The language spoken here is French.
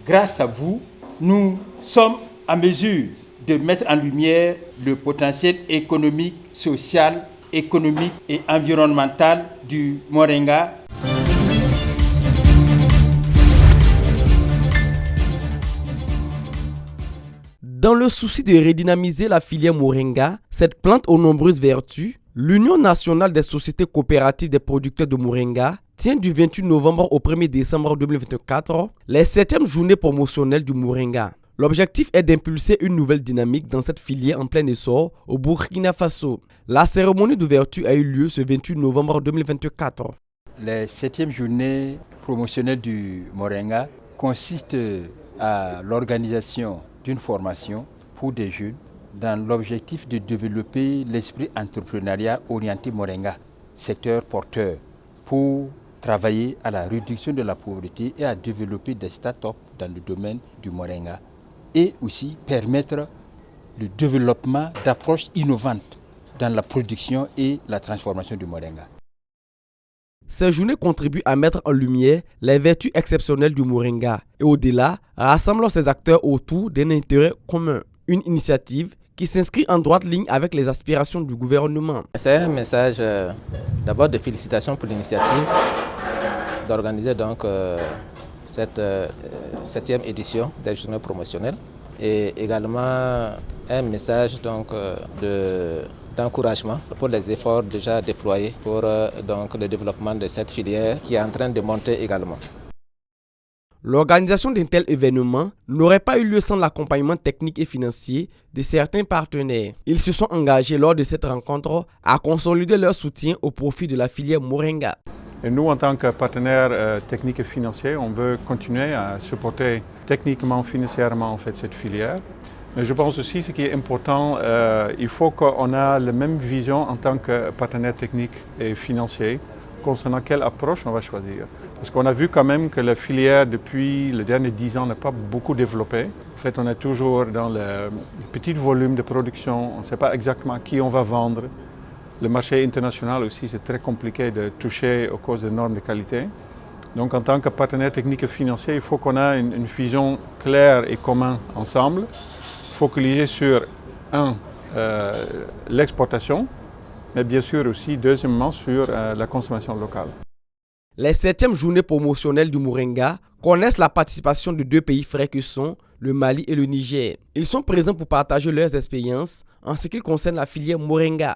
Grâce à vous, nous sommes en mesure de mettre en lumière le potentiel économique, social, économique et environnemental du moringa. Dans le souci de redynamiser la filière moringa, cette plante aux nombreuses vertus, l'Union nationale des sociétés coopératives des producteurs de moringa tient du 28 novembre au 1er décembre 2024 les 7e journées promotionnelles du moringa. L'objectif est d'impulser une nouvelle dynamique dans cette filière en plein essor au Burkina Faso. La cérémonie d'ouverture a eu lieu ce 28 novembre 2024. Les 7e journées promotionnelles du moringa consistent à l'organisation d'une formation pour des jeunes dans l'objectif de développer l'esprit entrepreneurial orienté moringa, secteur porteur, pour travailler à la réduction de la pauvreté et à développer des start-up dans le domaine du moringa et aussi permettre le développement d'approches innovantes dans la production et la transformation du moringa. Ces journées contribuent à mettre en lumière les vertus exceptionnelles du moringa et au-delà, rassemblant ces acteurs autour d'un intérêt commun. Une initiative qui s'inscrit en droite ligne avec les aspirations du gouvernement. C'est un message d'abord de félicitations pour l'initiative d'organiser donc cette 7e édition des journées promotionnelles et également un message donc d'encouragement pour les efforts déjà déployés pour donc le développement de cette filière qui est en train de monter également. L'organisation d'un tel événement n'aurait pas eu lieu sans l'accompagnement technique et financier de certains partenaires. Ils se sont engagés lors de cette rencontre à consolider leur soutien au profit de la filière moringa. Et nous, en tant que partenaires techniques et financiers, on veut continuer à supporter techniquement, financièrement en fait, cette filière. Mais je pense aussi ce qui est important, il faut qu'on ait la même vision en tant que partenaire technique et financier concernant quelle approche on va choisir. Parce qu'on a vu quand même que la filière depuis les derniers 10 ans n'a pas beaucoup développé. En fait, on est toujours dans le petit volume de production, on ne sait pas exactement à qui on va vendre. Le marché international aussi, c'est très compliqué de toucher aux causes des normes de qualité. Donc en tant que partenaire technique et financier, il faut qu'on ait une vision claire et commune ensemble, focalisée sur, l'exportation, mais bien sûr aussi, deuxièmement, sur la consommation locale. Les 7e journées promotionnelles du moringa connaissent la participation de 2 pays frères que sont le Mali et le Niger. Ils sont présents pour partager leurs expériences en ce qui concerne la filière moringa.